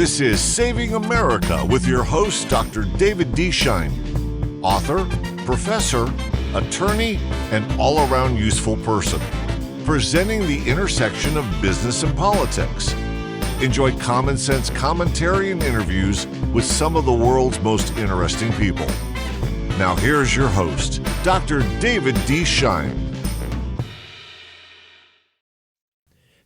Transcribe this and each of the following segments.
This is Saving America with your host, Dr. David D. Schein, author, professor, attorney, and all-around useful person, presenting the intersection of business and politics. Enjoy common sense commentary and interviews with some of the world's most interesting people. Now here's your host, Dr. David D. Schein.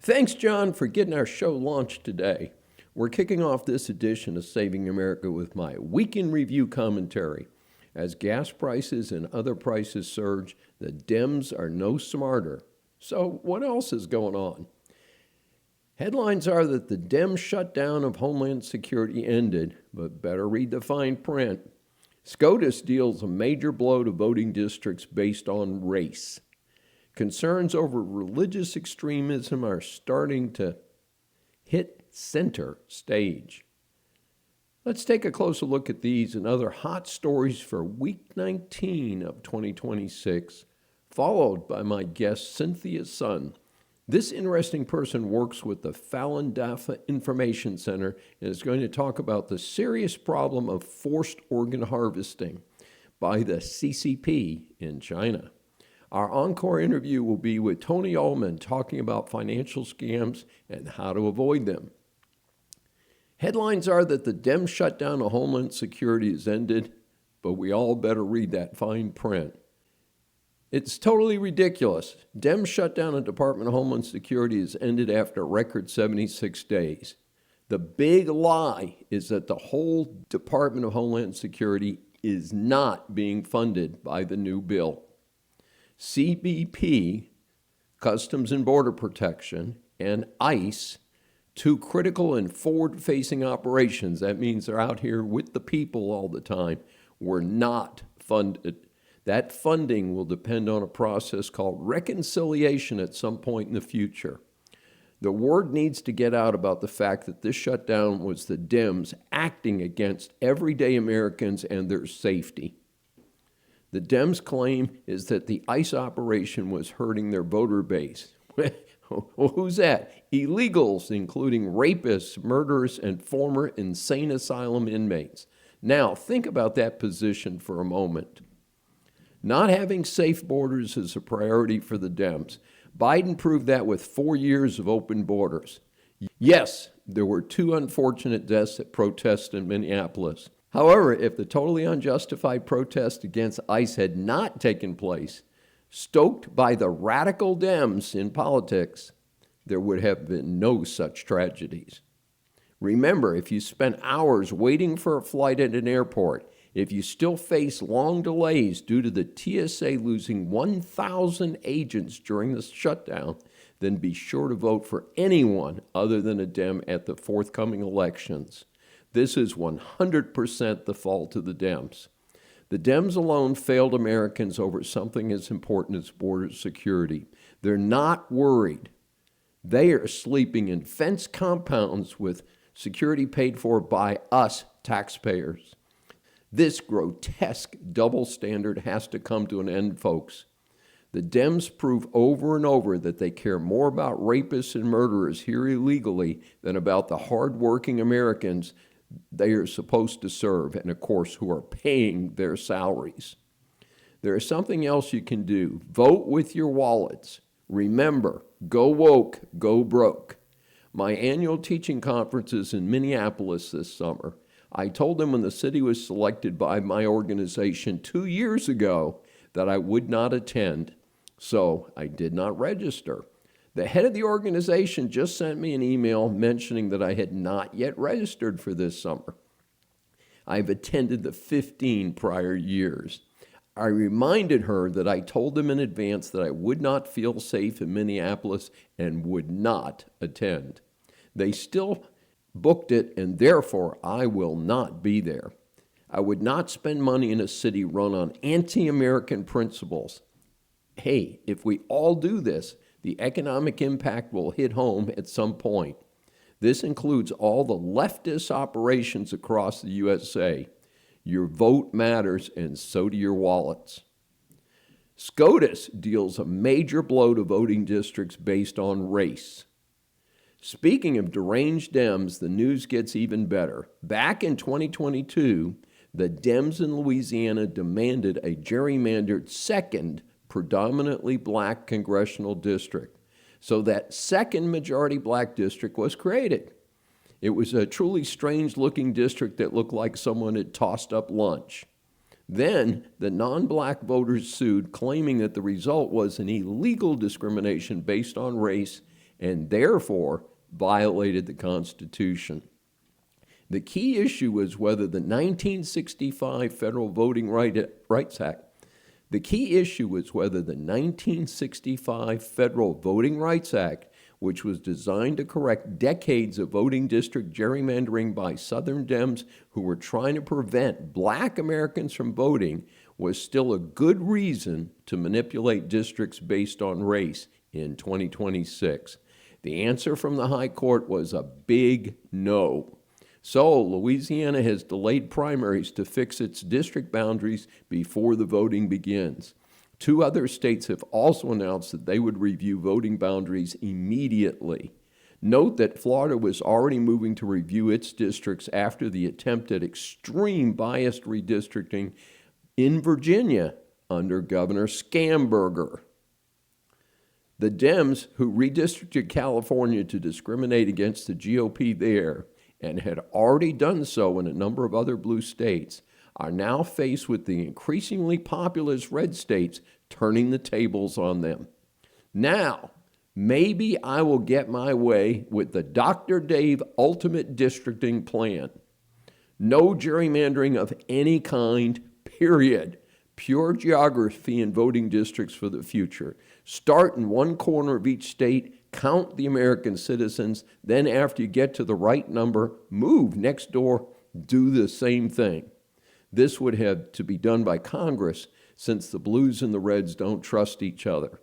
Thanks, John, for getting our show launched today. We're kicking off this edition of Saving America with my Week in Review commentary. As gas prices and other prices surge, the Dems are no smarter. So what else is going on? Headlines are that the Dem shutdown of Homeland Security ended, but better read the fine print. SCOTUS deals a major blow to voting districts based on race. Concerns over religious extremism are starting to hit center stage. Let's take a closer look at these and other hot stories for week 19 of 2026, followed by my guest Cynthia Sun. This interesting person works with the Falun Dafa Information Center and is going to talk about the serious problem of forced organ harvesting by the CCP in China. Our encore interview will be with Tony Allman talking about financial scams and how to avoid them. Headlines are that the Dem shutdown of Homeland Security has ended, but we all better read that fine print. It's totally ridiculous. Dem shutdown of Department of Homeland Security has ended after a record 76 days. The big lie is that the whole Department of Homeland Security is not being funded by the new bill. CBP, Customs and Border Protection, and ICE, two critical and forward-facing operations, that means they're out here with the people all the time, were not funded. That funding will depend on a process called reconciliation at some point in the future. The word needs to get out about the fact that this shutdown was the Dems acting against everyday Americans and their safety. The Dems' claim is that the ICE operation was hurting their voter base. Well, who's that? Illegals, including rapists, murderers, and former insane asylum inmates. Now, think about that position for a moment. Not having safe borders is a priority for the Dems. Biden proved that with 4 years of open borders. Yes, there were 2 unfortunate deaths at protests in Minneapolis. However, if the totally unjustified protest against ICE had not taken place, stoked by the radical Dems in politics, there would have been no such tragedies. Remember, if you spent hours waiting for a flight at an airport, if you still face long delays due to the TSA losing 1,000 agents during the shutdown, then be sure to vote for anyone other than a Dem at the forthcoming elections. This is 100% the fault of the Dems. The Dems alone failed Americans over something as important as border security. They're not worried. They are sleeping in fence compounds with security paid for by us taxpayers. This grotesque double standard has to come to an end, folks. The Dems prove over and over that they care more about rapists and murderers here illegally than about the hardworking Americans they are supposed to serve, and of course, who are paying their salaries. There is something else you can do. Vote with your wallets. Remember, go woke, go broke. My annual teaching conference is in Minneapolis this summer. I told them when the city was selected by my organization 2 years ago that I would not attend, so I did not register. The head of the organization just sent me an email mentioning that I had not yet registered for this summer. I've attended the 15 prior years. I reminded her that I told them in advance that I would not feel safe in Minneapolis and would not attend. They still booked it, and therefore I will not be there. I would not spend money in a city run on anti-American principles. Hey, if we all do this, the economic impact will hit home at some point. This includes all the leftist operations across the USA. Your vote matters, and so do your wallets. SCOTUS deals a major blow to voting districts based on race. Speaking of deranged Dems, the news gets even better. Back in 2022, the Dems in Louisiana demanded a gerrymandered second predominantly black congressional district. So that second majority black district was created. It was a truly strange-looking district that looked like someone had tossed up lunch. Then the non-black voters sued, claiming that the result was an illegal discrimination based on race and therefore violated the Constitution. The key issue was whether the 1965 Federal Voting Rights Act The key issue was whether the 1965 Federal Voting Rights Act, which was designed to correct decades of voting district gerrymandering by Southern Dems who were trying to prevent black Americans from voting, was still a good reason to manipulate districts based on race in 2026. The answer from the High Court was a big no. So, Louisiana has delayed primaries to fix its district boundaries before the voting begins. 2 other states have also announced that they would review voting boundaries immediately. Note that Florida was already moving to review its districts after the attempt at extreme biased redistricting in Virginia under Governor Scamberger. The Dems, who redistricted California to discriminate against the GOP there, and had already done so in a number of other blue states, are now faced with the increasingly populous red states turning the tables on them. Now, maybe I will get my way with the Dr. Dave Ultimate Districting Plan. No gerrymandering of any kind, period. Pure geography and voting districts for the future. Start in one corner of each state, count the American citizens, then after you get to the right number, move next door, do the same thing. This would have to be done by Congress since the blues and the reds don't trust each other.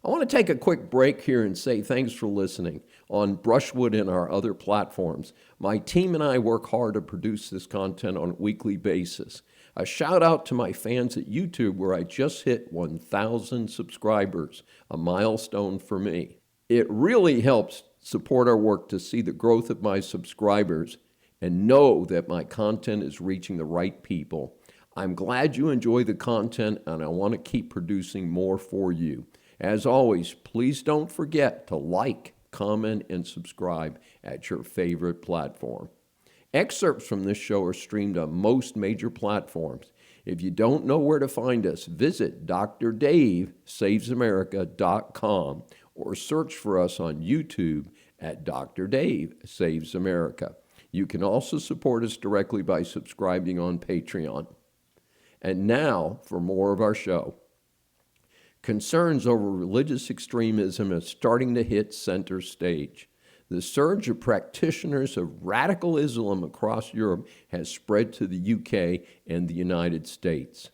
I want to take a quick break here and say thanks for listening on Brushwood and our other platforms. My team and I work hard to produce this content on a weekly basis. A shout out to my fans at YouTube where I just hit 1,000 subscribers, a milestone for me. It really helps support our work to see the growth of my subscribers and know that my content is reaching the right people. I'm glad you enjoy the content, and I want to keep producing more for you. As always, please don't forget to like, comment, and subscribe at your favorite platform. Excerpts from this show are streamed on most major platforms. If you don't know where to find us, visit DrDaveSavesAmerica.com or search for us on YouTube at Dr. Dave Saves America. You can also support us directly by subscribing on Patreon. And now for more of our show. Concerns over religious extremism are starting to hit center stage. The surge of practitioners of radical Islam across Europe has spread to the UK and the United States.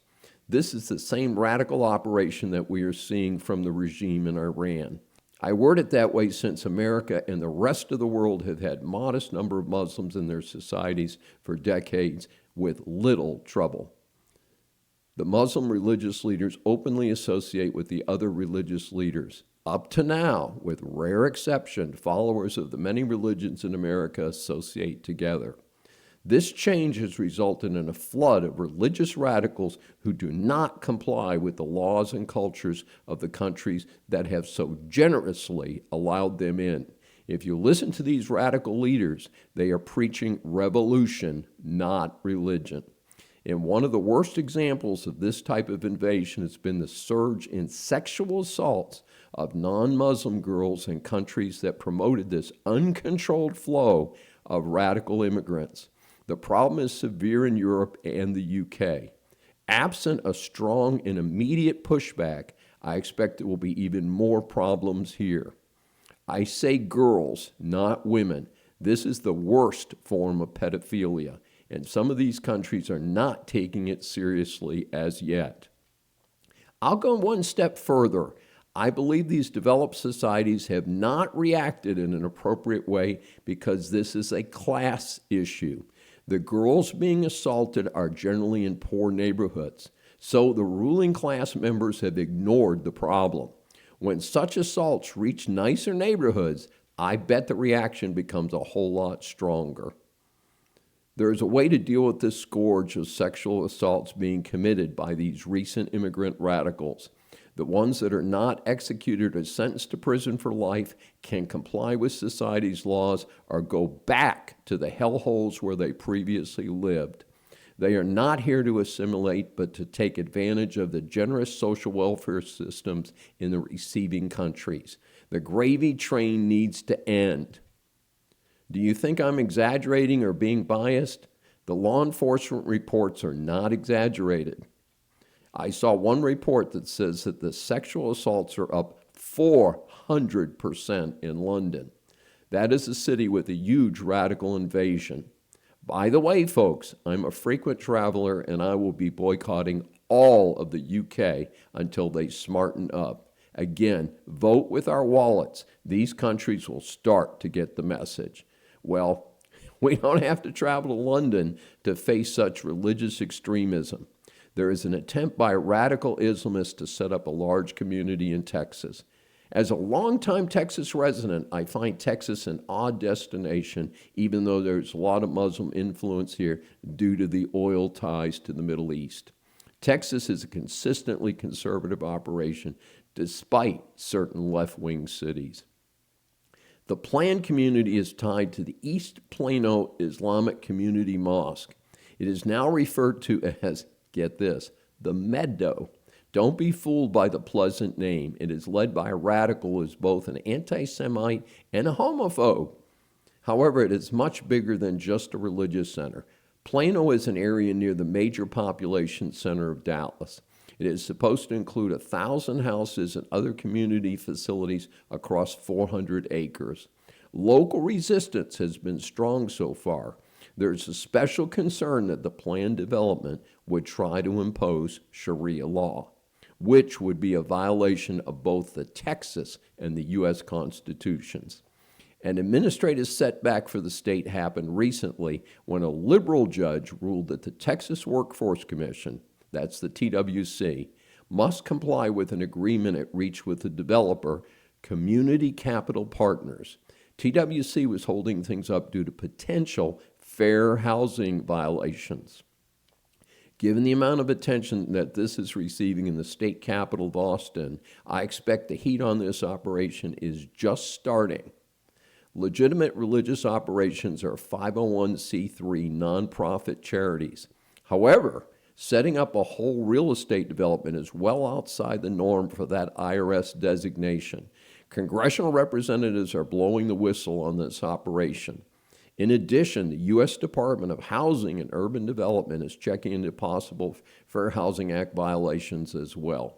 This is the same radical operation that we are seeing from the regime in Iran. I word it that way since America and the rest of the world have had modest number of Muslims in their societies for decades with little trouble. The Muslim religious leaders openly associate with the other religious leaders. Up to now, with rare exception, followers of the many religions in America associate together. This change has resulted in a flood of religious radicals who do not comply with the laws and cultures of the countries that have so generously allowed them in. If you listen to these radical leaders, they are preaching revolution, not religion. And one of the worst examples of this type of invasion has been the surge in sexual assaults of non-Muslim girls in countries that promoted this uncontrolled flow of radical immigrants. The problem is severe in Europe and the UK. Absent a strong and immediate pushback, I expect there will be even more problems here. I say girls, not women. This is the worst form of pedophilia, and some of these countries are not taking it seriously as yet. I'll go one step further. I believe these developed societies have not reacted in an appropriate way because this is a class issue. The girls being assaulted are generally in poor neighborhoods, so the ruling class members have ignored the problem. When such assaults reach nicer neighborhoods, I bet the reaction becomes a whole lot stronger. There is a way to deal with this scourge of sexual assaults being committed by these recent immigrant radicals. The ones that are not executed or sentenced to prison for life can comply with society's laws or go back to the hellholes where they previously lived. They are not here to assimilate, but to take advantage of the generous social welfare systems in the receiving countries. The gravy train needs to end. Do you think I'm exaggerating or being biased? The law enforcement reports are not exaggerated. I saw one report that says that the sexual assaults are up 400% in London. That is a city with a huge radical invasion. By the way, folks, I'm a frequent traveler and I will be boycotting all of the UK until they smarten up. Again, vote with our wallets. These countries will start to get the message. Well, we don't have to travel to London to face such religious extremism. There is an attempt by radical Islamists to set up a large community in Texas. As a longtime Texas resident, I find Texas an odd destination, even though there's a lot of Muslim influence here due to the oil ties to the Middle East. Texas is a consistently conservative operation, despite certain left-wing cities. The planned community is tied to the East Plano Islamic Community Mosque. It is now referred to as, get this, the Meadow. Don't be fooled by the pleasant name. It is led by a radical who is both an anti-Semite and a homophobe. However, it is much bigger than just a religious center. Plano is an area near the major population center of Dallas. It is supposed to include 1,000 houses and other community facilities across 400 acres. Local resistance has been strong so far. There's a special concern that the planned development would try to impose Sharia law, which would be a violation of both the Texas and the U.S. constitutions. An administrative setback for the state happened recently when a liberal judge ruled that the Texas Workforce Commission, that's the TWC, must comply with an agreement it reached with the developer, Community Capital Partners. TWC was holding things up due to potential fair housing violations. Given the amount of attention that this is receiving in the state capital of Austin, I expect the heat on this operation is just starting. Legitimate religious operations are 501c3 nonprofit charities. However, setting up a whole real estate development is well outside the norm for that IRS designation. Congressional representatives are blowing the whistle on this operation. In addition, the U.S. Department of Housing and Urban Development is checking into possible Fair Housing Act violations as well.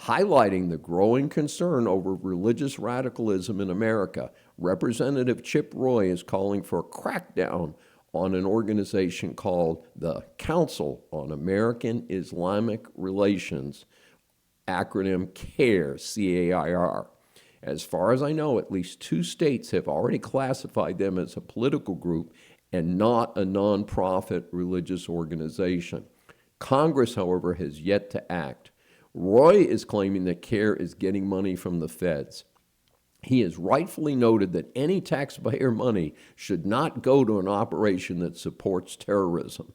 Highlighting the growing concern over religious radicalism in America, Representative Chip Roy is calling for a crackdown on an organization called the Council on American Islamic Relations, acronym CAIR, C-A-I-R. As far as I know, at least 2 states have already classified them as a political group and not a nonprofit religious organization. Congress, however, has yet to act. Roy is claiming that CAIR is getting money from the feds. He has rightfully noted that any taxpayer money should not go to an operation that supports terrorism.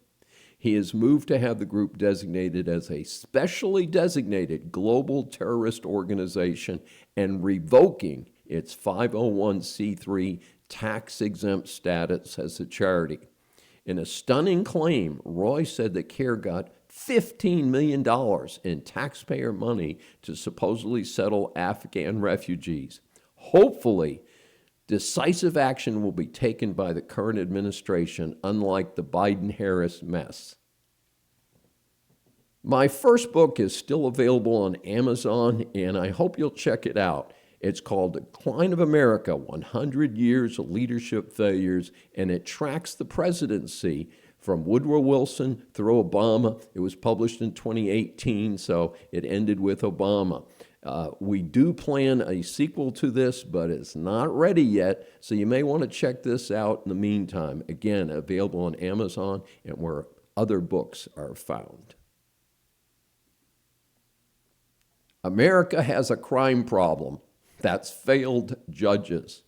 He has moved to have the group designated as a specially designated global terrorist organization and revoking its 501c3 tax-exempt status as a charity. In a stunning claim, Roy said that CAIR got $15 million in taxpayer money to supposedly settle Afghan refugees. Hopefully, decisive action will be taken by the current administration, unlike the Biden-Harris mess. My first book is still available on Amazon, and I hope you'll check it out. It's called Decline of America, 100 Years of Leadership Failures, and it tracks the presidency from Woodrow Wilson through Obama. It was published in 2018, so it ended with Obama. We do plan a sequel to this, but it's not ready yet, so you may want to check this out in the meantime. Again, available on Amazon and where other books are found. America has a crime problem. That's failed judges.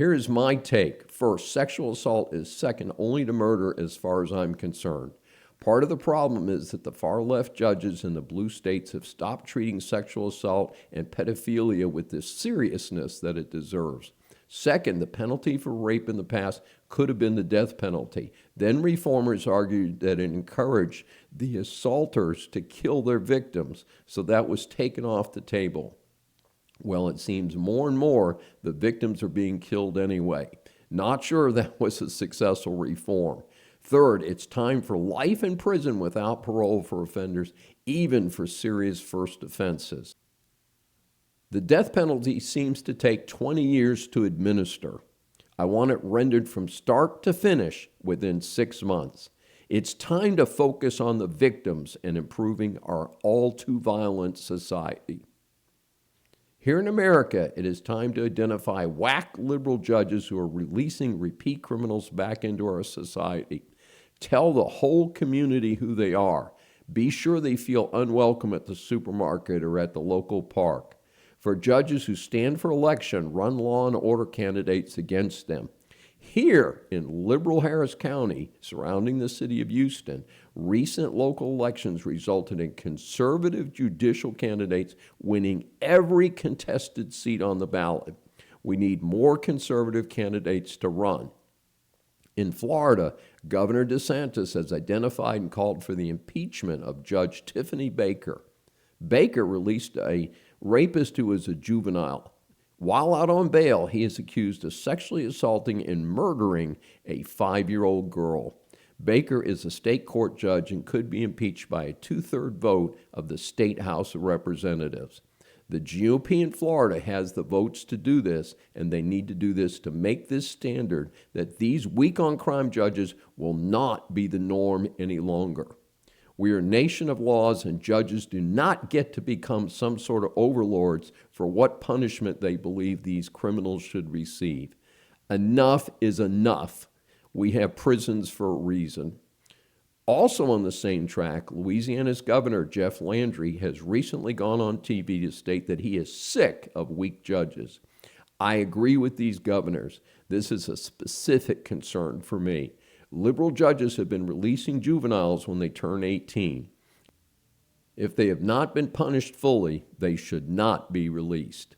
Here is my take. First, sexual assault is second only to murder as far as I'm concerned. Part of the problem is that the far-left judges in the blue states have stopped treating sexual assault and pedophilia with the seriousness that it deserves. Second, the penalty for rape in the past could have been the death penalty. Then reformers argued that it encouraged the assaulters to kill their victims, so that was taken off the table. Well, it seems more and more the victims are being killed anyway. Not sure that was a successful reform. Third, it's time for life in prison without parole for offenders, even for serious first offenses. The death penalty seems to take 20 years to administer. I want it rendered from start to finish within 6 months. It's time to focus on the victims and improving our all-too-violent society. Here in America, it is time to identify whack liberal judges who are releasing repeat criminals back into our society. Tell the whole community who they are. Be sure they feel unwelcome at the supermarket or at the local park. For judges who stand for election, run law and order candidates against them. Here in liberal Harris County, surrounding the city of Houston, recent local elections resulted in conservative judicial candidates winning every contested seat on the ballot. We need more conservative candidates to run. In Florida, Governor DeSantis has identified and called for the impeachment of Judge Tiffany Baker. Baker released a rapist who was a juvenile. While out on bail, he is accused of sexually assaulting and murdering a 5-year-old girl. Baker is a state court judge and could be impeached by a 2/3 vote of the State House of Representatives. The GOP in Florida has the votes to do this, and they need to do this to make this standard that these weak-on-crime judges will not be the norm any longer. We are a nation of laws, and judges do not get to become some sort of overlords for what punishment they believe these criminals should receive. Enough is enough. We have prisons for a reason. Also on the same track, Louisiana's Governor Jeff Landry has recently gone on TV to state that he is sick of weak judges. I agree with these governors. This is a specific concern for me. Liberal judges have been releasing juveniles when they turn 18. If they have not been punished fully, they should not be released.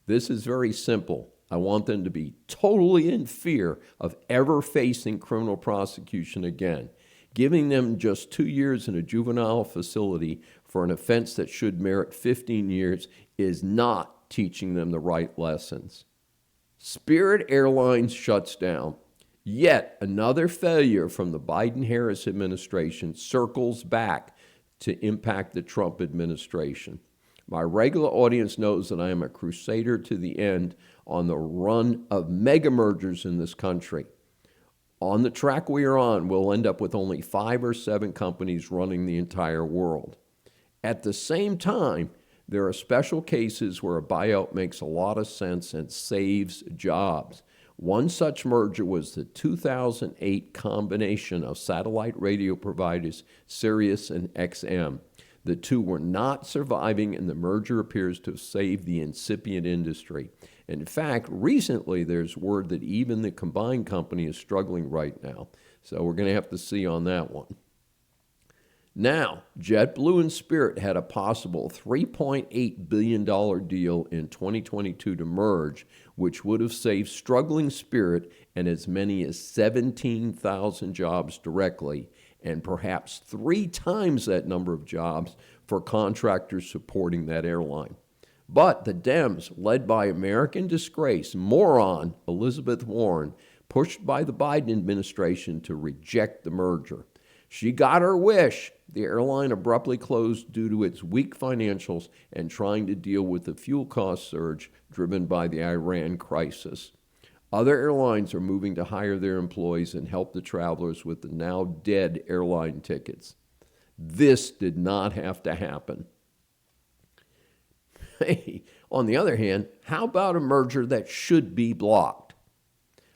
This is very simple. I want them to be totally in fear of ever facing criminal prosecution again. Giving them just 2 years in a juvenile facility for an offense that should merit 15 years is not teaching them the right lessons. Spirit Airlines shuts down. Yet another failure from the Biden-Harris administration circles back to impact the Trump administration. My regular audience knows that I am a crusader to the end on the run of mega mergers in this country. On the track we are on, we'll end up with only 5 or 7 companies running the entire world. At the same time, there are special cases where a buyout makes a lot of sense and saves jobs. One such merger was the 2008 combination of satellite radio providers Sirius and XM. The two were not surviving, and the merger appears to have saved the incipient industry. In fact, recently there's word that even the combined company is struggling right now. So we're going to have to see on that one. Now, JetBlue and Spirit had a possible $3.8 billion deal in 2022 to merge, which would have saved struggling Spirit and as many as 17,000 jobs directly, and perhaps 3 times that number of jobs for contractors supporting that airline. But the Dems, led by American disgrace moron Elizabeth Warren, pushed by the Biden administration to reject the merger. She got her wish. The airline abruptly closed due to its weak financials and trying to deal with the fuel cost surge driven by the Iran crisis. Other airlines are moving to hire their employees and help the travelers with the now dead airline tickets. This did not have to happen. Hey, on the other hand, how about a merger that should be blocked?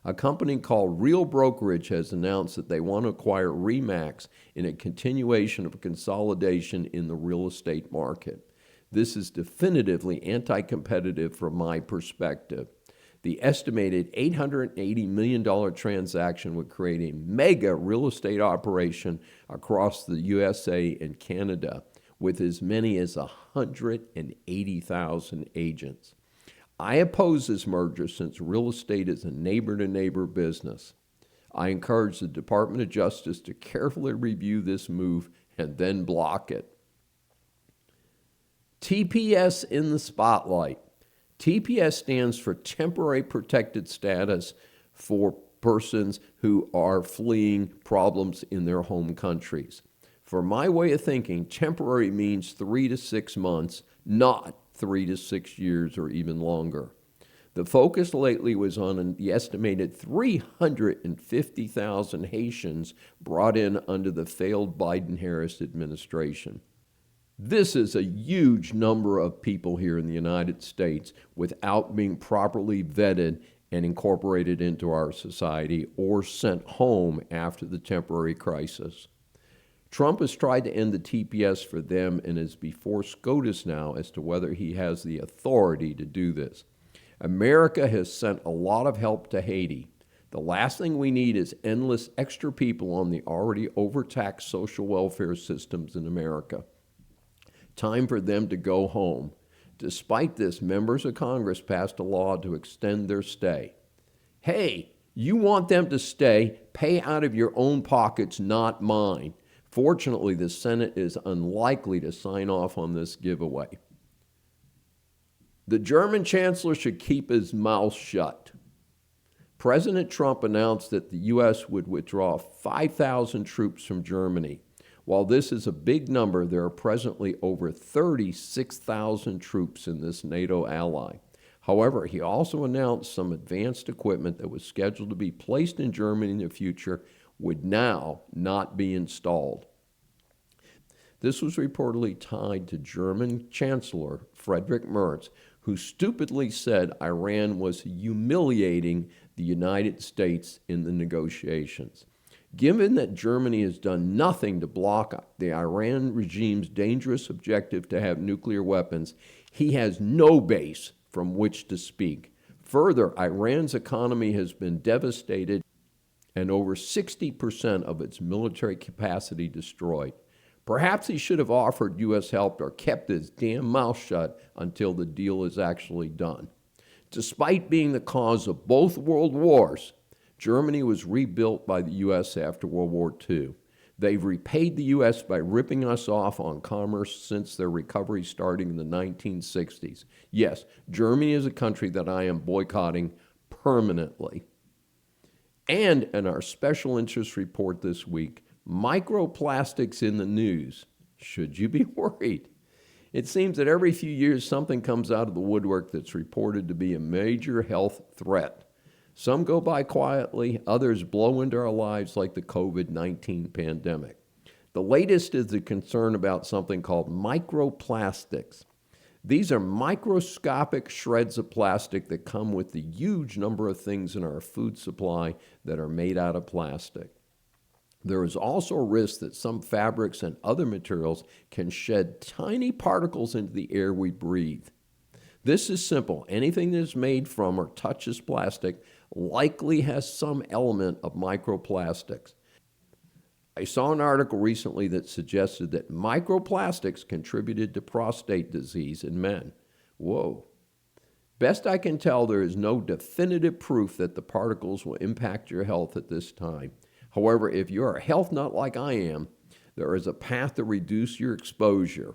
A company called Real Brokerage has announced that they want to acquire RE/MAX in a continuation of consolidation in the real estate market. This is definitively anti-competitive from my perspective. The estimated $880 million transaction would create a mega real estate operation across the USA and Canada with as many as 180,000 agents. I oppose this merger since real estate is a neighbor-to-neighbor business. I encourage the Department of Justice to carefully review this move and then block it. TPS in the spotlight. TPS stands for Temporary Protected Status for persons who are fleeing problems in their home countries. For my way of thinking, temporary means 3 to 6 months, not 3 to 6 years or even longer. The focus lately was on the estimated 350,000 Haitians brought in under the failed Biden-Harris administration. This is a huge number of people here in the United States without being properly vetted and incorporated into our society or sent home after the temporary crisis. Trump has tried to end the TPS for them and is before SCOTUS now as to whether he has the authority to do this. America has sent a lot of help to Haiti. The last thing we need is endless extra people on the already overtaxed social welfare systems in America. Time for them to go home. Despite this, members of Congress passed a law to extend their stay. Hey, you want them to stay? Pay out of your own pockets, not mine. Fortunately, the Senate is unlikely to sign off on this giveaway. The German chancellor should keep his mouth shut. President Trump announced that the U.S. would withdraw 5,000 troops from Germany. While this is a big number, there are presently over 36,000 troops in this NATO ally. However, he also announced some advanced equipment that was scheduled to be placed in Germany in the future would now not be installed. This was reportedly tied to German Chancellor Friedrich Merz, who stupidly said Iran was humiliating the United States in the negotiations. Given that Germany has done nothing to block the Iran regime's dangerous objective to have nuclear weapons, he has no base from which to speak. Further, Iran's economy has been devastated and over 60% of its military capacity destroyed. Perhaps he should have offered U.S. help or kept his damn mouth shut until the deal is actually done. Despite being the cause of both world wars, Germany was rebuilt by the U.S. after World War II. They've repaid the U.S. by ripping us off on commerce since their recovery starting in the 1960s. Yes, Germany is a country that I am boycotting permanently. And in our special interest report this week, microplastics in the news. Should you be worried? It seems that every few years something comes out of the woodwork that's reported to be a major health threat. Some go by quietly, others blow into our lives like the COVID-19 pandemic. The latest is the concern about something called microplastics. These are microscopic shreds of plastic that come with the huge number of things in our food supply that are made out of plastic. There is also a risk that some fabrics and other materials can shed tiny particles into the air we breathe. This is simple. Anything that is made from or touches plastic likely has some element of microplastics. I saw an article recently that suggested that microplastics contributed to prostate disease in men. Whoa. Best I can tell, there is no definitive proof that the particles will impact your health at this time. However, if you're a health nut like I am, there is a path to reduce your exposure.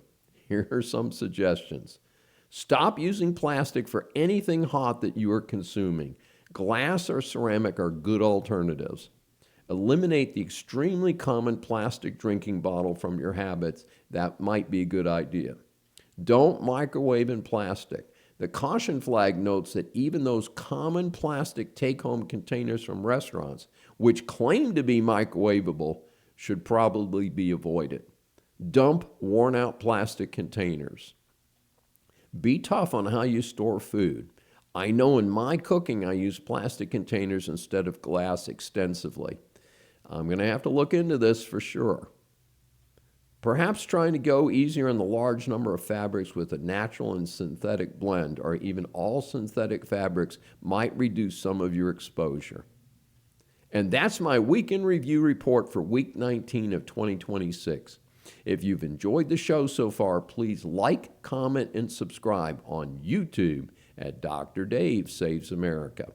Here are some suggestions. Stop using plastic for anything hot that you are consuming. Glass or ceramic are good alternatives. Eliminate the extremely common plastic drinking bottle from your habits. That might be a good idea. Don't microwave in plastic. The caution flag notes that even those common plastic take-home containers from restaurants, which claim to be microwavable, should probably be avoided. Dump worn-out plastic containers. Be tough on how you store food. I know in my cooking I use plastic containers instead of glass extensively. I'm going to have to look into this for sure. Perhaps trying to go easier on the large number of fabrics with a natural and synthetic blend, or even all synthetic fabrics, might reduce some of your exposure. And that's my week in review report for week 19 of 2026. If you've enjoyed the show so far, please like, comment, and subscribe on YouTube at Dr. Dave Saves America.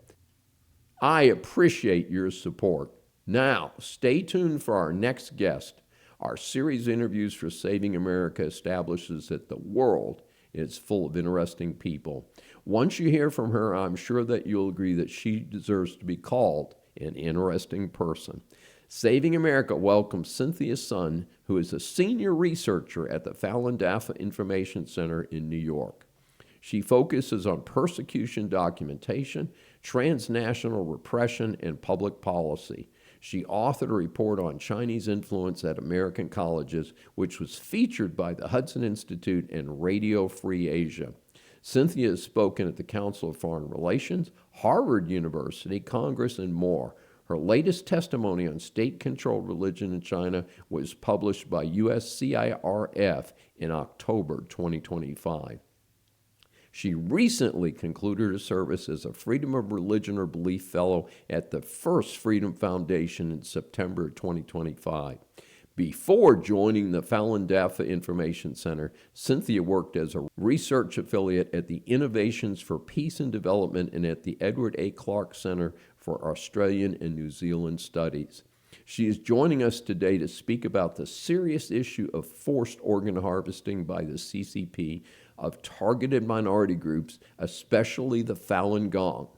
I appreciate your support. Now, stay tuned for our next guest. Our series of interviews for Saving America establishes that the world is full of interesting people. Once you hear from her, I'm sure that you'll agree that she deserves to be called an interesting person. Saving America welcomes Cynthia Sun, who is a senior researcher at the Falun Dafa Information Center in New York. She focuses on persecution documentation, transnational repression, and public policy. She authored a report on Chinese influence at American colleges, which was featured by the Hudson Institute and Radio Free Asia. Cynthia has spoken at the Council of Foreign Relations, Harvard University, Congress, and more. Her latest testimony on state-controlled religion in China was published by USCIRF in October 2025. She recently concluded her service as a Freedom of Religion or Belief Fellow at the First Freedom Foundation in September 2025. Before joining the Falun Dafa Information Center, Cynthia worked as a research affiliate at the Innovations for Peace and Development and at the Edward A. Clark Center for Australian and New Zealand Studies. She is joining us today to speak about the serious issue of forced organ harvesting by the CCP of targeted minority groups, especially the Falun Gong.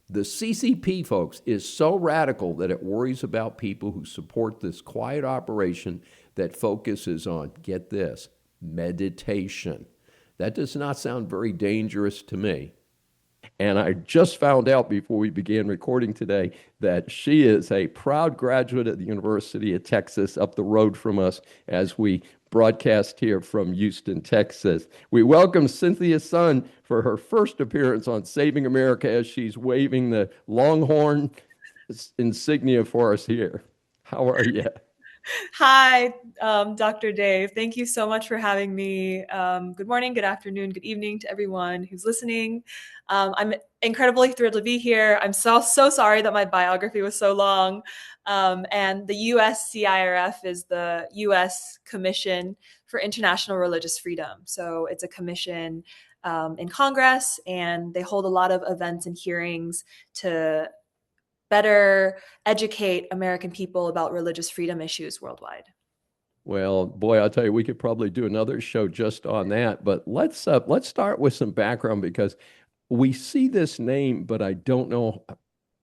The CCP, folks, is so radical that it worries about people who support this quiet operation that focuses on, get this, meditation. That does not sound very dangerous to me. And I just found out before we began recording today that she is a proud graduate at the University of Texas up the road from us as we broadcast here from Houston, Texas. We welcome Cynthia Sun for her first appearance on Saving America as she's waving the Longhorn insignia for us here. How are you? Hi, Dr. Dave. Thank you so much for having me. Good morning, good afternoon, good evening to everyone who's listening. I'm incredibly thrilled to be here. I'm so sorry that my biography was so long. And the USCIRF is the U.S. Commission for International Religious Freedom. So it's a commission in Congress, and they hold a lot of events and hearings to better educate American people about religious freedom issues worldwide. Well, boy, I'll tell you, we could probably do another show just on that. But let's start with some background, because we see this name, but I don't know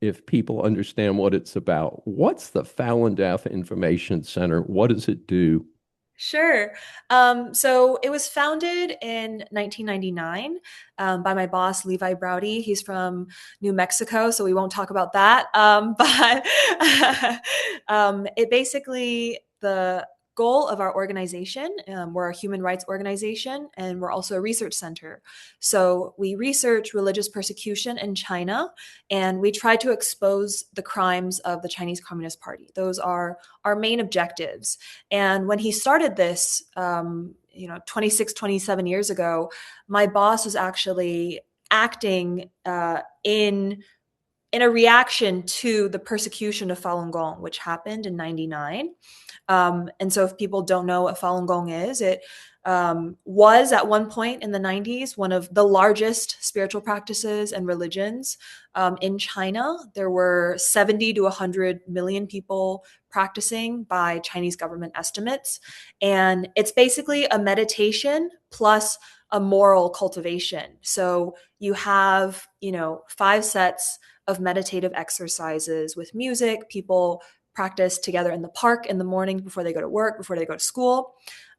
if people understand what it's about. What's the Falun Dafa Information Center? What does it do? Sure. So it was founded in 1999 by my boss, Levi Browdy. He's from New Mexico, so we won't talk about that. But it basically, the goal of our organization, we're a human rights organization, and we're also a research center. So we research religious persecution in China, and we try to expose the crimes of the Chinese Communist Party. Those are our main objectives. And when he started this, 26, 27 years ago, my boss was actually acting in a reaction to the persecution of Falun Gong, which happened in 99. And so if people don't know what Falun Gong is, it was at one point in the 90s one of the largest spiritual practices and religions in China. There were 70 to 100 million people practicing by Chinese government estimates. And it's basically a meditation plus a moral cultivation. So you have, 5 sets of meditative exercises with music. People practice together in the park in the morning before they go to work, before they go to school.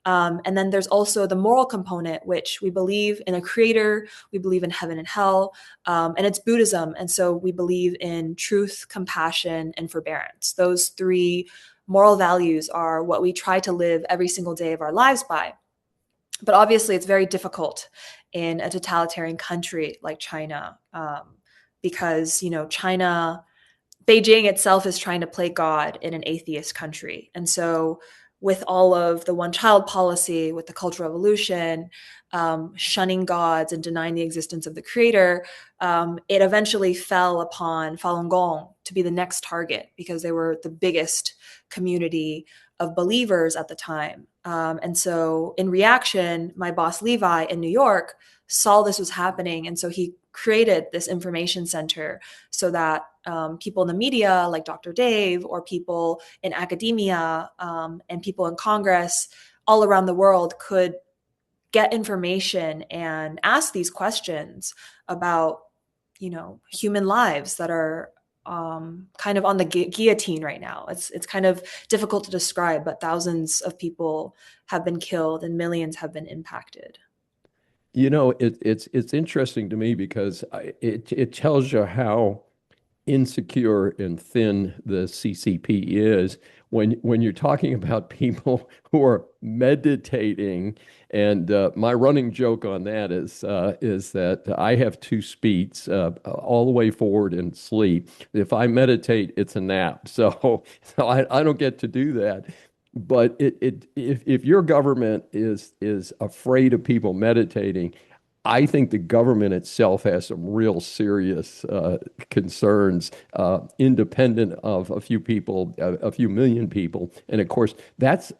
And then there's also the moral component, which we believe in a creator, we believe in heaven and hell, and it's Buddhism. And so we believe in truth, compassion, and forbearance. Those 3 moral values are what we try to live every single day of our lives by. But obviously, it's very difficult in a totalitarian country like China, because, China, Beijing itself is trying to play God in an atheist country. And so with all of the one-child policy, with the Cultural Revolution, shunning gods and denying the existence of the creator, it eventually fell upon Falun Gong to be the next target because they were the biggest community of believers at the time. And so in reaction, my boss Levi in New York saw this was happening. And so he created this information center so that people in the media like Dr. Dave or people in academia and people in Congress all around the world could get information and ask these questions about, human lives that are kind of on the guillotine right now. It's kind of difficult to describe, but thousands of people have been killed and millions have been impacted. It's interesting to me because it tells you how insecure and thin the CCP is when you're talking about people who are meditating. And my running joke on that is that I have two speeds, all the way forward and sleep. If I meditate, it's a nap. So I don't get to do that. But if your government is afraid of people meditating, I think the government itself has some real serious concerns, independent of a few people, a few million people, and of course that's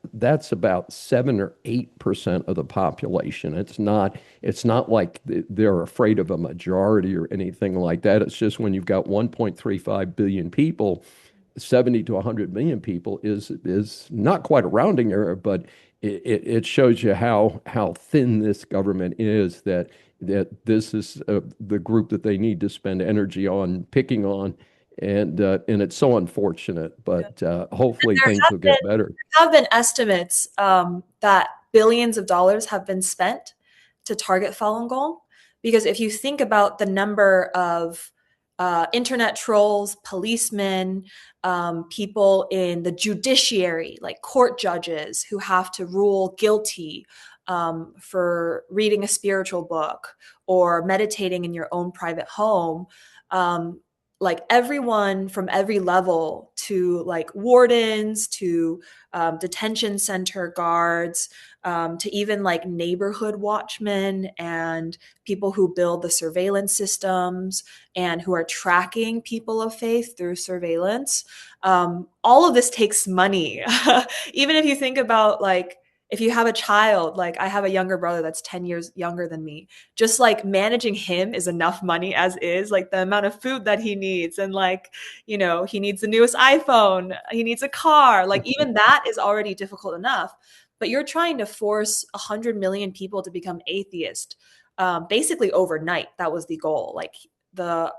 about 7 or 8% of the population. It's not like they're afraid of a majority or anything like that. It's just when you've got 1.35 billion people, 70 to 100 million people is not quite a rounding error, but it shows you how thin this government is, that this is the group that they need to spend energy on picking on, and it's so unfortunate, but hopefully things will get better. There have been estimates that billions of dollars have been spent to target Falun Gong, because if you think about the number of internet trolls, policemen, people in the judiciary, like court judges who have to rule guilty for reading a spiritual book or meditating in your own private home. Like everyone from every level to like wardens to detention center guards to even like neighborhood watchmen and people who build the surveillance systems and who are tracking people of faith through surveillance. All of this takes money. Even if you think about like, if you have a child, like I have a younger brother that's 10 years younger than me, just like managing him is enough money as is, like the amount of food that he needs. And like, he needs the newest iPhone, he needs a car, like even that is already difficult enough. But you're trying to force 100 million people to become atheist, basically overnight. That was the goal. Like the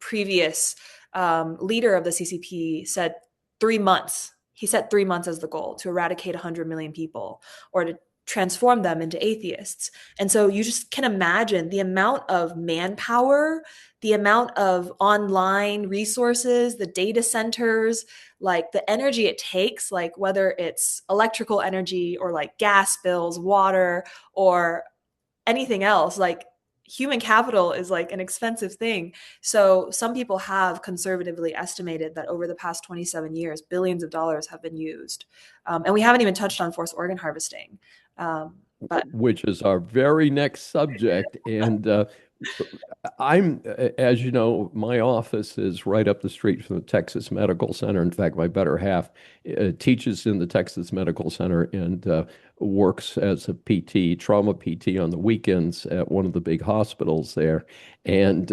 previous leader of the CCP said 3 months. He set 3 months as the goal to eradicate 100 million people or to transform them into atheists. And so you just can imagine the amount of manpower, the amount of online resources, the data centers, like the energy it takes, like whether it's electrical energy or like gas bills, water, or anything else, like human capital is like an expensive thing. So some people have conservatively estimated that over the past 27 years, billions of dollars have been used. And we haven't even touched on forced organ harvesting. But Which is our very next subject. And as you know, my office is right up the street from the Texas Medical Center. In fact, my better half teaches in the Texas Medical Center and works as a PT, trauma PT on the weekends at one of the big hospitals there. And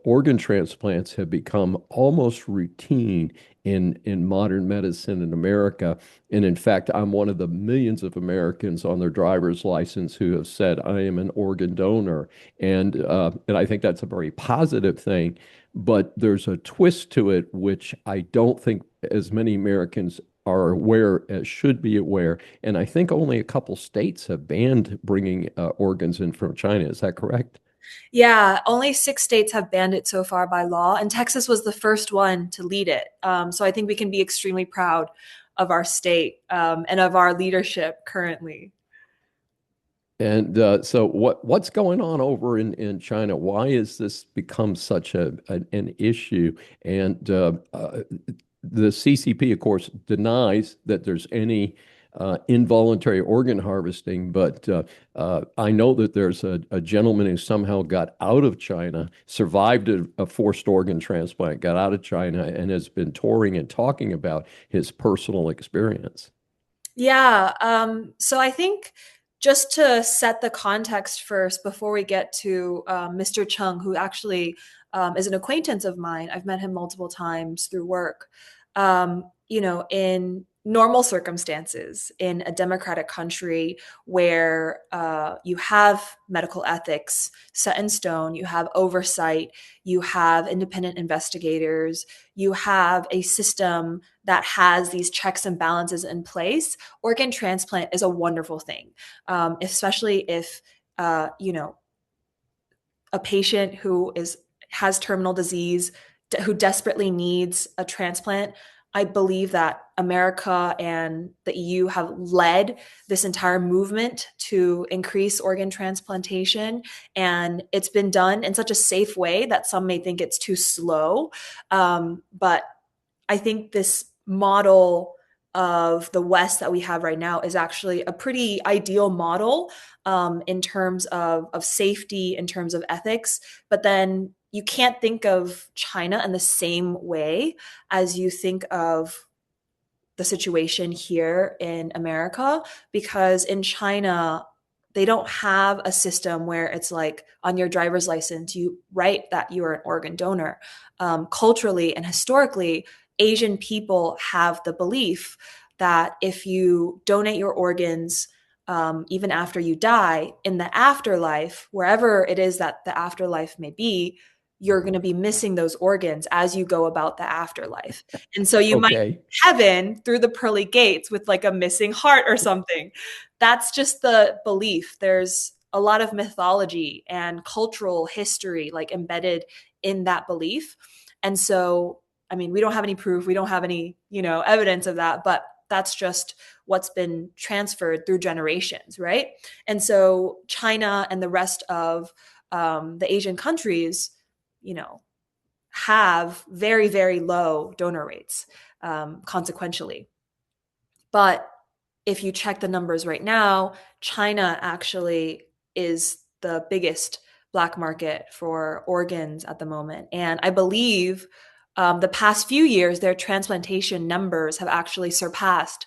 organ transplants have become almost routine in modern medicine in America. And in fact, I'm one of the millions of Americans on their driver's license who have said, I am an organ donor. And I think that's a very positive thing. But there's a twist to it, which I don't think as many Americans are aware as should be aware. And I think only a couple states have banned bringing organs in from China. Is that correct? yeah, only 6 states have banned it so far by law, and Texas was the first one to lead it. So I think we can be extremely proud of our state and of our leadership currently. And so what's going on over in China? Why has this become such an issue? And the CCP, of course, denies that there's any involuntary organ harvesting, but I know that there's a gentleman who somehow got out of China, survived a forced organ transplant, got out of China, and has been touring and talking about his personal experience. Yeah. So I think just to set the context first before we get to Mr. Chung, who actually is an acquaintance of mine. I've met him multiple times through work. In normal circumstances, in a democratic country where you have medical ethics set in stone, you have oversight, you have independent investigators, you have a system that has these checks and balances in place, organ transplant is a wonderful thing, especially if a patient who has terminal disease who desperately needs a transplant. I believe that America and the EU have led this entire movement to increase organ transplantation, and it's been done in such a safe way that some may think it's too slow. But I think this model of the West that we have right now is actually a pretty ideal model in terms of safety, in terms of ethics. But then you can't think of China in the same way as you think of the situation here in America, because in China, they don't have a system where it's like on your driver's license, you write that you are an organ donor. Culturally and historically, Asian people have the belief that if you donate your organs, even after you die, in the afterlife, wherever it is that the afterlife may be, you're going to be missing those organs as you go about the afterlife. And so you might Okay. heaven through the pearly gates with like a missing heart or something. That's just the belief. There's a lot of mythology and cultural history like embedded in that belief. And so, I mean, we don't have any proof, we don't have any, evidence of that, but that's just what's been transferred through generations, right? And so China and the rest of the Asian countries, have very, very low donor rates, consequentially. But if you check the numbers right now, China actually is the biggest black market for organs at the moment. And I believe the past few years, their transplantation numbers have actually surpassed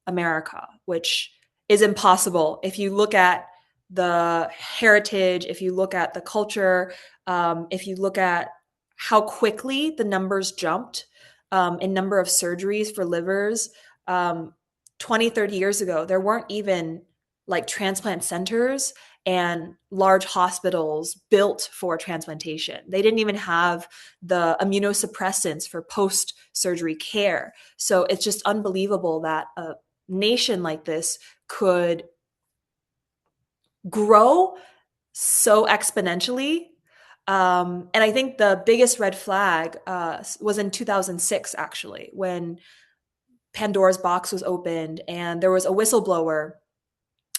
America, which is impossible. If you look at the heritage, if you look at the culture, if you look at how quickly the numbers jumped in number of surgeries for livers, 20, 30 years ago, there weren't even like transplant centers and large hospitals built for transplantation. They didn't even have the immunosuppressants for post-surgery care. So it's just unbelievable that a nation like this could grow so exponentially. And I think the biggest red flag was in 2006, actually, when Pandora's box was opened and there was a whistleblower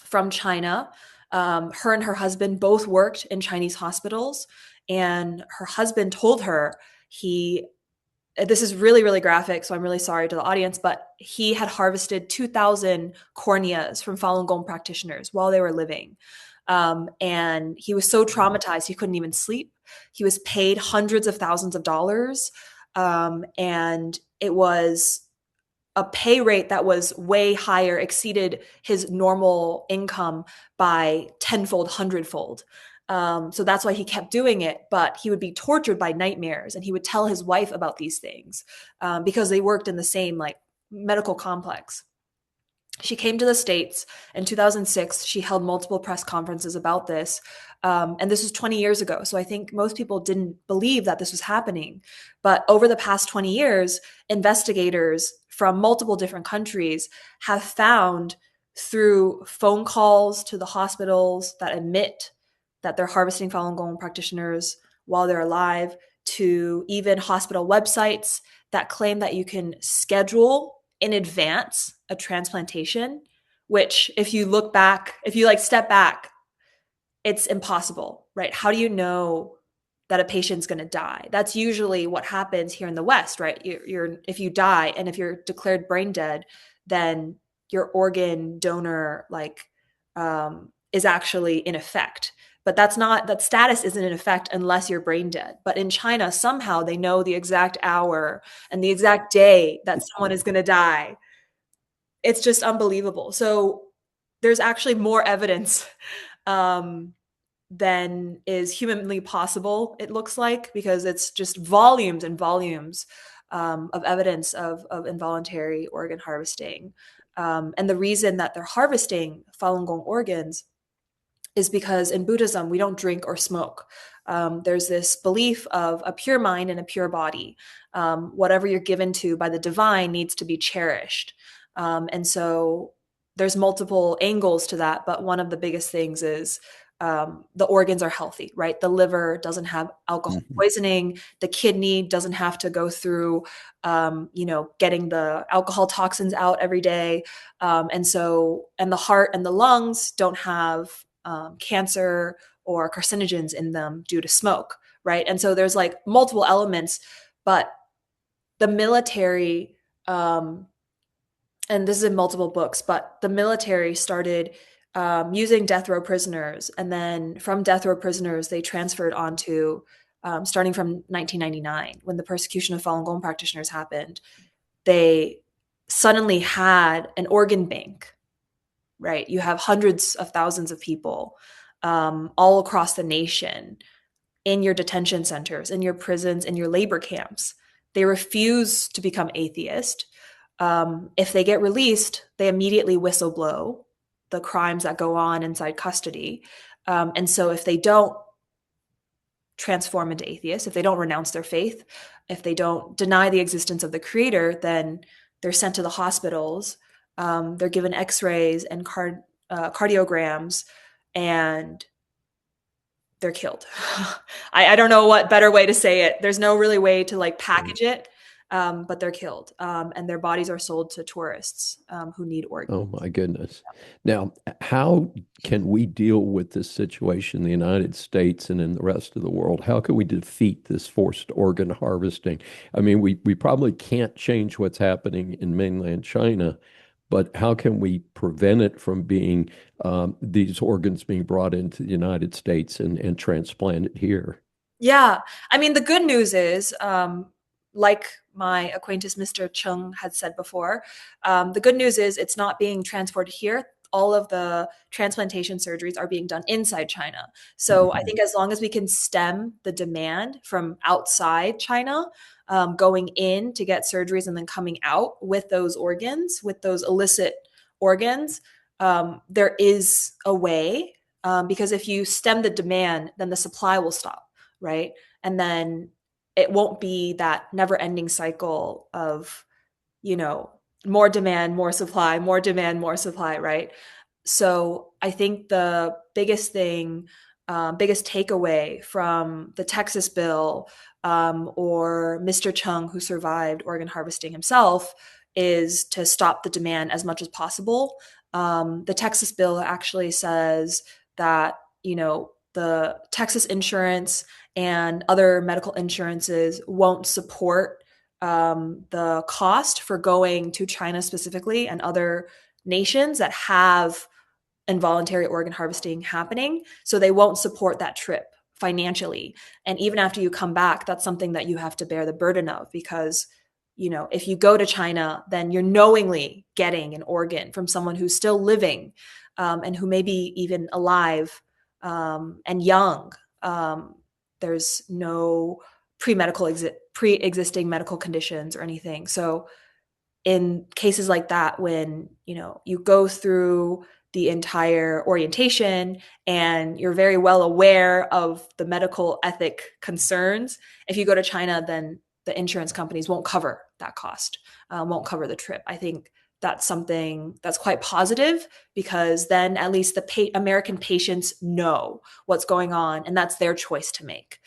from China. Her and her husband both worked in Chinese hospitals, and her husband told her this is really, really graphic, so I'm really sorry to the audience, but he had harvested 2,000 corneas from Falun Gong practitioners while they were living. And he was so traumatized, he couldn't even sleep. He was paid hundreds of thousands of dollars. And it was a pay rate that was way higher, exceeded his normal income by tenfold, hundredfold. So that's why he kept doing it, but he would be tortured by nightmares, and he would tell his wife about these things because they worked in the same like medical complex. She came to the States in 2006. She held multiple press conferences about this. And this was 20 years ago. So I think most people didn't believe that this was happening. But over the past 20 years, investigators from multiple different countries have found through phone calls to the hospitals that admit that they're harvesting Falun Gong practitioners while they're alive, to even hospital websites that claim that you can schedule in advance a transplantation, which if you look back, if you like step back, it's impossible, right? How do you know that a patient's going to die. That's usually what happens here in the West, right? If you die and if you're declared brain dead, then your organ donor is actually in effect. But that status isn't in effect unless you're brain dead. But in China, somehow they know the exact hour and the exact day that someone is going to die. It's just unbelievable. So there's actually more evidence than is humanly possible, it looks like, because it's just volumes and volumes of evidence of involuntary organ harvesting. And the reason that they're harvesting Falun Gong organs is because in Buddhism, we don't drink or smoke. There's this belief of a pure mind and a pure body. Whatever you're given to by the divine needs to be cherished. And so there's multiple angles to that, but one of the biggest things is the organs are healthy, right? The liver doesn't have alcohol poisoning. The kidney doesn't have to go through, getting the alcohol toxins out every day. And the heart and the lungs don't have cancer or carcinogens in them due to smoke, right? And so there's like multiple elements, but the military, and this is in multiple books, but the military started using death row prisoners. And then from death row prisoners, they transferred onto, starting from 1999, when the persecution of Falun Gong practitioners happened, they suddenly had an organ bank, right? You have hundreds of thousands of people all across the nation in your detention centers, in your prisons, in your labor camps. They refuse to become atheist. If they get released, they immediately whistleblow the crimes that go on inside custody. And so if they don't transform into atheists, if they don't renounce their faith, if they don't deny the existence of the creator, then they're sent to the hospitals. They're given x-rays and cardiograms, and they're killed. I don't know what better way to say it. There's no really way to like package it. But they're killed, and their bodies are sold to tourists who need organs. Oh my goodness. Now, how can we deal with this situation in the United States and in the rest of the world? How can we defeat this forced organ harvesting? I mean, we probably can't change what's happening in mainland China, but how can we prevent it from being these organs being brought into the United States and transplanted here? Yeah. I mean, the good news is, like my acquaintance Mr. Chung had said before, the good news is it's not being transported here. All of the transplantation surgeries are being done inside China. So I think as long as we can stem the demand from outside China, going in to get surgeries and then coming out with those organs, with those illicit organs, there is a way, because if you stem the demand, then the supply will stop, right? And then it won't be that never-ending cycle of, more demand, more supply, more demand, more supply, right? So I think the biggest thing, biggest takeaway from the Texas bill, or Mr. Chung, who survived organ harvesting himself, is to stop the demand as much as possible. The Texas bill actually says that, the Texas insurance and other medical insurances won't support the cost for going to China specifically and other nations that have involuntary organ harvesting happening. So they won't support that trip financially. And even after you come back, that's something that you have to bear the burden of, because if you go to China, then you're knowingly getting an organ from someone who's still living, and who may be even alive, and young. There's no pre-existing medical conditions or anything. So in cases like that, when you go through the entire orientation and you're very well aware of the medical ethic concerns, if you go to China, then the insurance companies won't cover that cost, won't cover the trip. I think that's something that's quite positive, because then at least the American patients know what's going on, and that's their choice to make.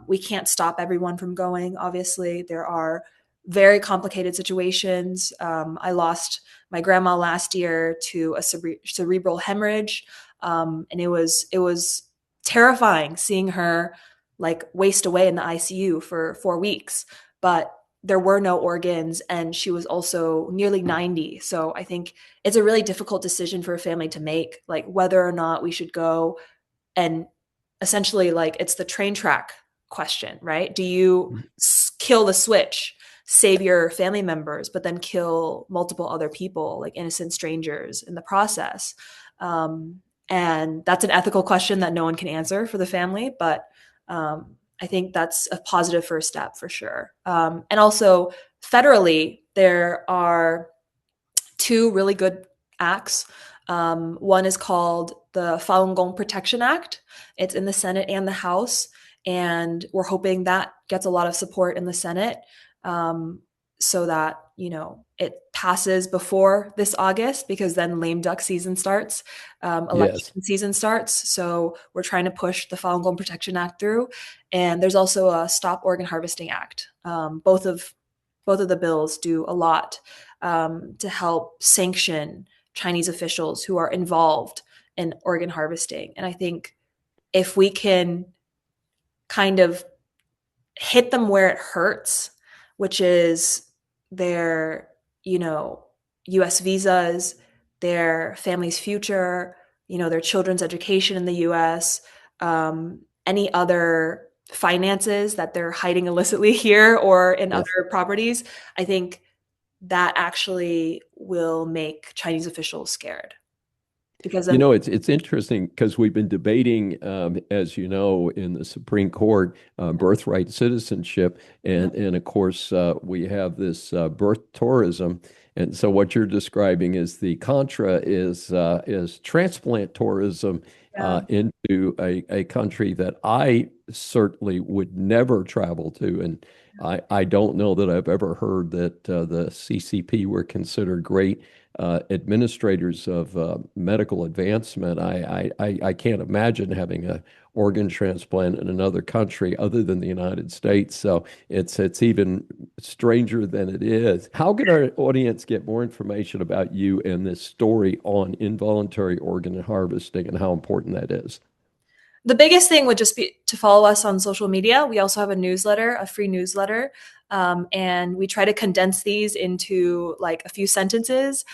We can't stop everyone from going. Obviously, there are very complicated situations. I lost my grandma last year to a cerebral hemorrhage, and it was terrifying seeing her like waste away in the ICU for 4 weeks, but there were no organs, and she was also nearly 90. So I think it's a really difficult decision for a family to make, like whether or not we should go and essentially, like, it's the train track question, right? Do you kill the switch, save your family members, but then kill multiple other people, like innocent strangers, in the process? And that's an ethical question that no one can answer for the family, but I think that's a positive first step for sure. And also, federally, there are two really good acts. One is called the Falun Gong Protection Act. It's in the Senate and the House, and we're hoping that gets a lot of support in the Senate, so that, it passes before this August, because then lame duck season starts, Yes. election season starts. So we're trying to push the Falun Gong Protection Act through. And there's also a Stop Organ Harvesting Act. Both of the bills do a lot to help sanction Chinese officials who are involved in organ harvesting. And I think if we can kind of hit them where it hurts, which is their, US visas, their family's future, their children's education in the US, any other finances that they're hiding illicitly here or in Yes. other properties, I think that actually will make Chinese officials scared, because then, It's interesting because we've been debating, as you know, in the Supreme Court, birthright citizenship, and of course we have this birth tourism, and so what you're describing is the contra is transplant tourism yeah, into a country that I certainly would never travel to, and I don't know that I've ever heard that the CCP were considered great administrators of medical advancement. I can't imagine having an organ transplant in another country other than the United States. So it's even stranger than it is. How can our audience get more information about you and this story on involuntary organ harvesting and how important that is? the biggest thing would just be to follow us on social media. We also have a newsletter, a free newsletter, and we try to condense these into like a few sentences.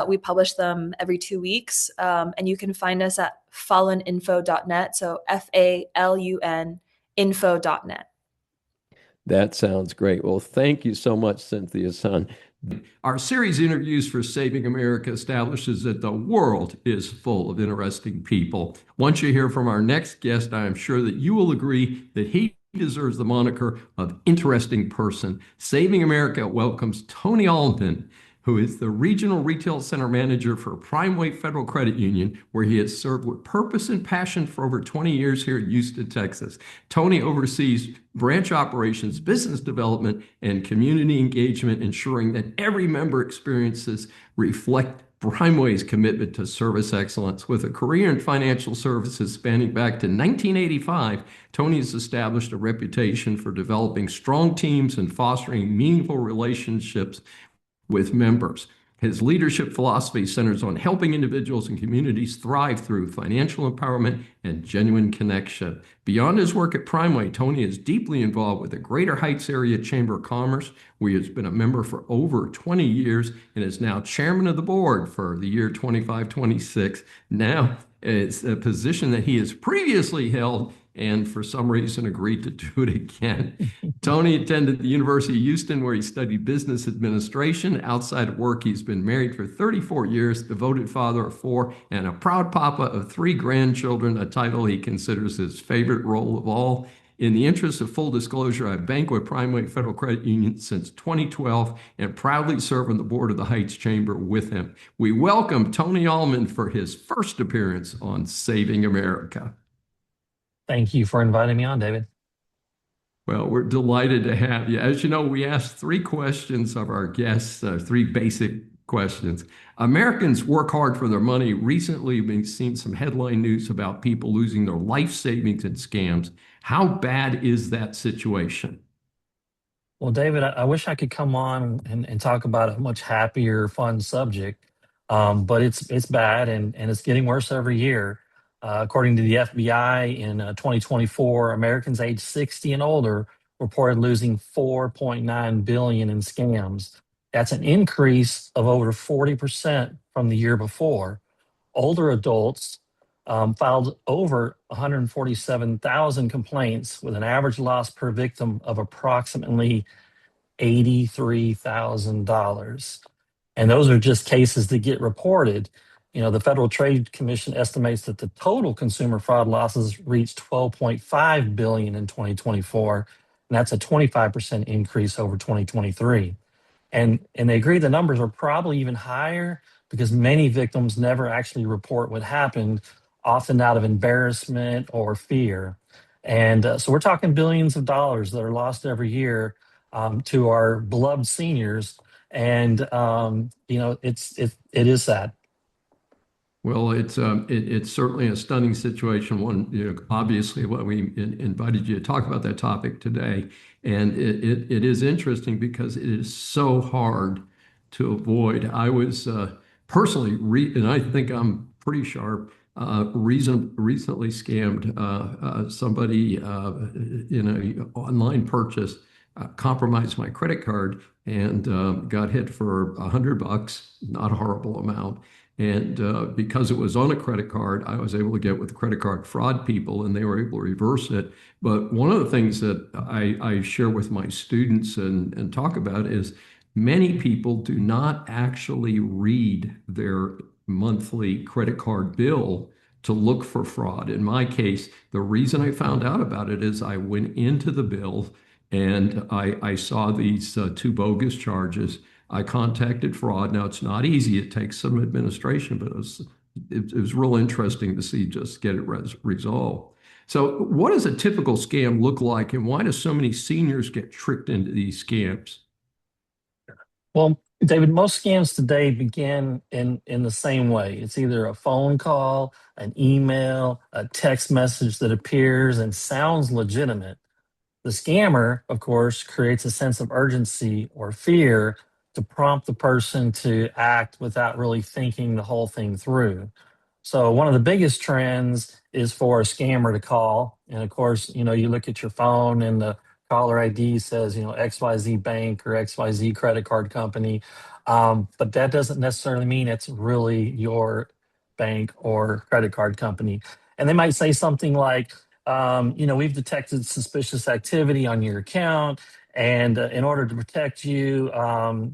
We publish them every 2 weeks, and you can find us at faluninfo.net. So FALUN info.net. That sounds great. Well, thank you so much, Cynthia Sun. Our series Interviews for Saving America establishes that the world is full of interesting people. Once you hear from our next guest, I am sure that you will agree that he deserves the moniker of interesting person. Saving America welcomes Tony Allman, who is the Regional Retail Center Manager for Primeway Federal Credit Union, where he has served with purpose and passion for over 20 years here in Houston, Texas. Tony oversees branch operations, business development, and community engagement, ensuring that every member experiences reflect Primeway's commitment to service excellence. With a career in financial services spanning back to 1985, Tony has established a reputation for developing strong teams and fostering meaningful relationships with members. His leadership philosophy centers on helping individuals and communities thrive through financial empowerment and genuine connection. Beyond his work at Primeway, Tony is deeply involved with the Greater Heights Area Chamber of Commerce, where he has been a member for over 20 years and is now chairman of the board for the year 25-26. Now, it's a position that he has previously held and for some reason agreed to do it again. Tony attended the University of Houston, where he studied business administration. Outside of work, he's been married for 34 years, devoted father of 4, and a proud papa of 3 grandchildren, a title he considers his favorite role of all. In the interest of full disclosure, I've banked with Primeway Federal Credit Union since 2012 and proudly serve on the board of the Heights Chamber with him. We welcome Tony Allman for his first appearance on Saving America. Thank you for inviting me on, David. Well, we're delighted to have you. As you know, we ask 3 questions of our guests, 3 basic questions. Americans work hard for their money. Recently, we've seen some headline news about people losing their life savings in scams. How bad is that situation? Well, David, I wish I could come on and talk about a much happier, fun subject, but it's bad and it's getting worse every year. According to the FBI, in 2024, Americans aged 60 and older reported losing 4.9 billion in scams. That's an increase of over 40% from the year before. Older adults filed over 147,000 complaints with an average loss per victim of approximately $83,000. And those are just cases that get reported. The Federal Trade Commission estimates that the total consumer fraud losses reached 12.5 billion in 2024, and that's a 25% increase over 2023. And they agree the numbers are probably even higher because many victims never actually report what happened, often out of embarrassment or fear. And so we're talking billions of dollars that are lost every year to our beloved seniors. And it is sad. Well, it's certainly a stunning situation. Obviously, what we invited you to talk about that topic today, and it is interesting because it is so hard to avoid. I was personally, and I think I'm pretty sharp. Recently scammed somebody in an online purchase, compromised my credit card, and got hit for $100. Not a horrible amount. And because it was on a credit card, I was able to get with the credit card fraud people, and they were able to reverse it. But one of the things that I share with my students and talk about is many people do not actually read their monthly credit card bill to look for fraud. In my case, the reason I found out about it is I went into the bill and I saw these two bogus charges. I contacted fraud. Now, it's not easy. It takes some administration, but it was real interesting to see just get it resolved. So what does a typical scam look like, and why do so many seniors get tricked into these scams? Well, David, most scams today begin in the same way. It's either a phone call, an email, a text message that appears and sounds legitimate. The scammer, of course, creates a sense of urgency or fear to prompt the person to act without really thinking the whole thing through. So one of the biggest trends is for a scammer to call. And of course, you look at your phone and the caller ID says, XYZ bank or XYZ credit card company. But that doesn't necessarily mean it's really your bank or credit card company. And they might say something like, we've detected suspicious activity on your account. And in order to protect you,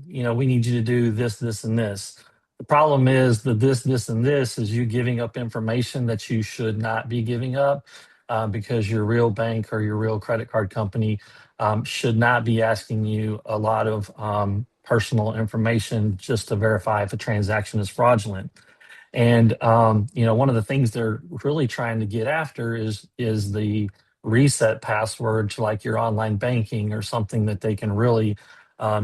we need you to do this, this, and this. The problem is that this, and this is you giving up information that you should not be giving up because your real bank or your real credit card company should not be asking you a lot of personal information just to verify if a transaction is fraudulent. And one of the things they're really trying to get after is the reset password to like your online banking or something that they can really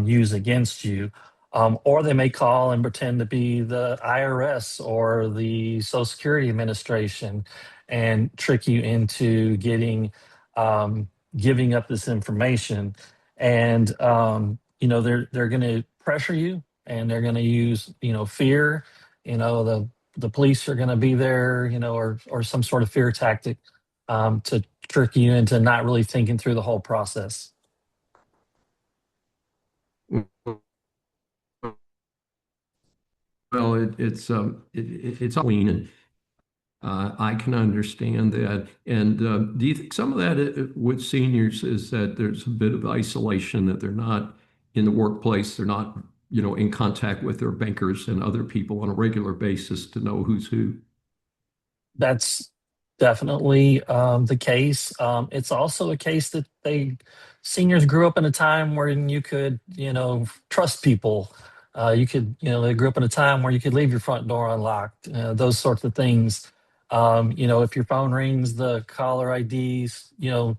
use against you. Or they may call and pretend to be the IRS or the Social Security Administration and trick you into giving up this information. And they're going to pressure you, and they're going to use fear. The police are going to be there, or some sort of fear tactic to trick you into not really thinking through the whole process. Well, it's Halloween, and I can understand that. And do you think some of that with seniors is that there's a bit of isolation, that they're not in the workplace, they're not, in contact with their bankers and other people on a regular basis to know who's who? That's definitely the case. It's also a case that seniors grew up in a time where you could, trust people. They grew up in a time where you could leave your front door unlocked, those sorts of things. If your phone rings, the caller IDs,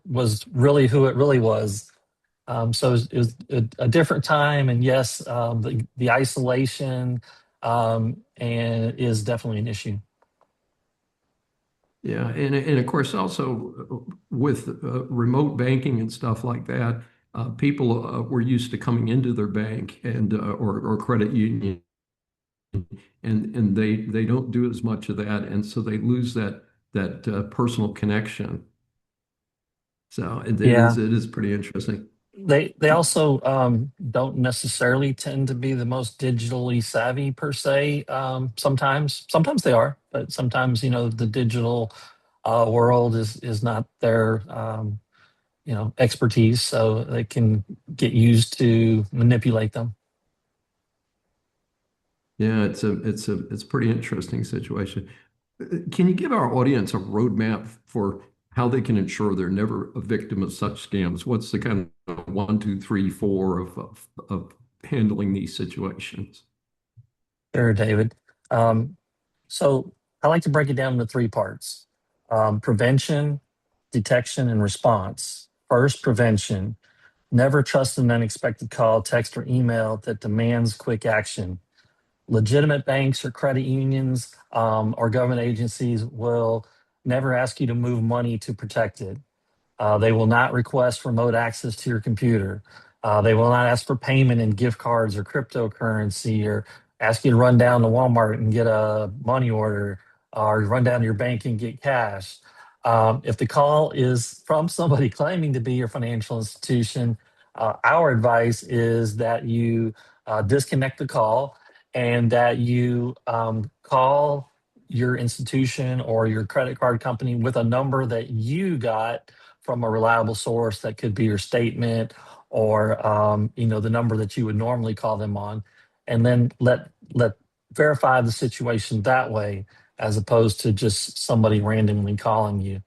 was really who it really was. So it was a different time, and yes, the isolation and is definitely an issue. Yeah, and of course also with remote banking and stuff like that, people were used to coming into their bank and or credit union, and they don't do as much of that, and so they lose that that personal connection. So Yeah. it is pretty interesting. They also don't necessarily tend to be the most digitally savvy per se. Sometimes they are, but sometimes the digital world is not their expertise, so they can get used to manipulate them. Yeah, it's a pretty interesting situation. Can you give our audience a roadmap for how they can ensure they're never a victim of such scams? What's the kind of 1, 2, 3, 4 of handling these situations? Sure, David. So I like to break it down into three parts: prevention, detection, and response. First, prevention. Never trust an unexpected call, text, or email that demands quick action. Legitimate banks or credit unions or government agencies will never ask you to move money to protect it. They will not request remote access to your computer. They will not ask for payment in gift cards or cryptocurrency, or ask you to run down to Walmart and get a money order, or run down to your bank and get cash. If the call is from somebody claiming to be your financial institution, our advice is that you disconnect the call, and that you call your institution or your credit card company with a number that you got from a reliable source. That could be your statement, or the number that you would normally call them on, and then let verify the situation that way, as opposed to just somebody randomly calling you.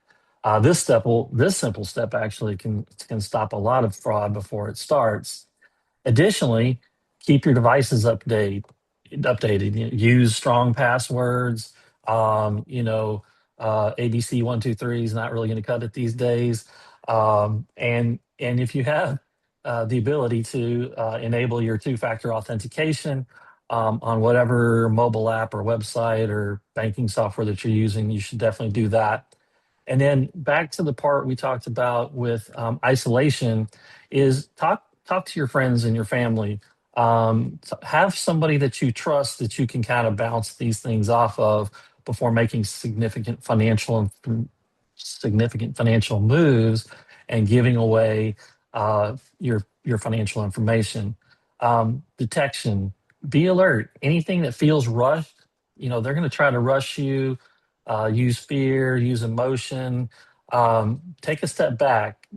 This simple step actually can stop a lot of fraud before it starts. Additionally, keep your devices updated. Use strong passwords. ABC 123 is not really going to cut it these days. And if you have the ability to enable your two-factor authentication on whatever mobile app or website or banking software that you're using, you should definitely do that. And then back to the part we talked about with isolation, is talk to your friends and your family. Have somebody that you trust, that you can kind of bounce these things off of before making significant financial moves and giving away your financial information. Detection. Be alert. Anything that feels rushed, they're going to try to rush you. Use fear, use emotion. Take a step back.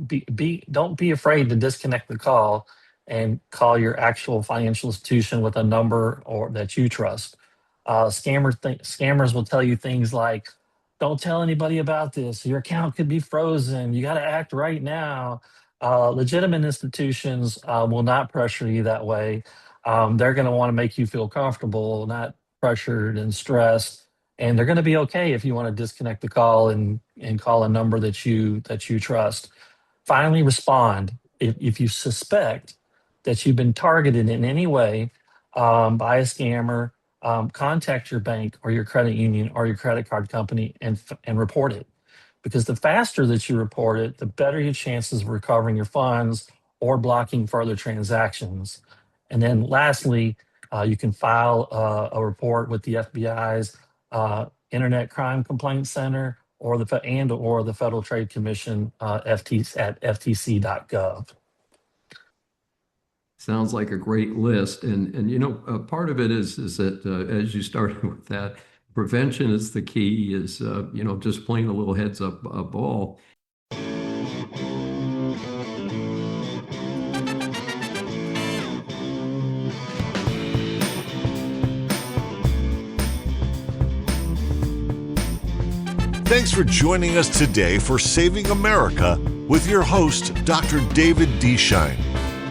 Don't be afraid to disconnect the call and call your actual financial institution with a number or that you trust. Scammers will tell you things like, "Don't tell anybody about this. Your account could be frozen. You got to act right now." Legitimate institutions will not pressure you that way. They're going to want to make you feel comfortable, not pressured and stressed. And they're going to be okay if you want to disconnect the call and call a number that you trust. Finally, respond. If you suspect that you've been targeted in any way by a scammer, contact your bank or your credit union or your credit card company and report it. Because the faster that you report it, the better your chances of recovering your funds or blocking further transactions. And then lastly, you can file a report with the FBI's Internet Crime Complaint Center or the Federal Trade Commission FTC at ftc.gov. Sounds like a great list, and part of it is that as you started with that, prevention is the key. Is just playing a little heads up ball. Thanks for joining us today for Saving America with your host, Dr. David D. Schein.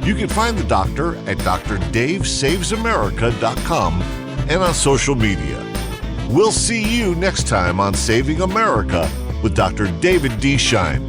You can find the doctor at drdavesavesamerica.com and on social media. We'll see you next time on Saving America with Dr. David D. Schein.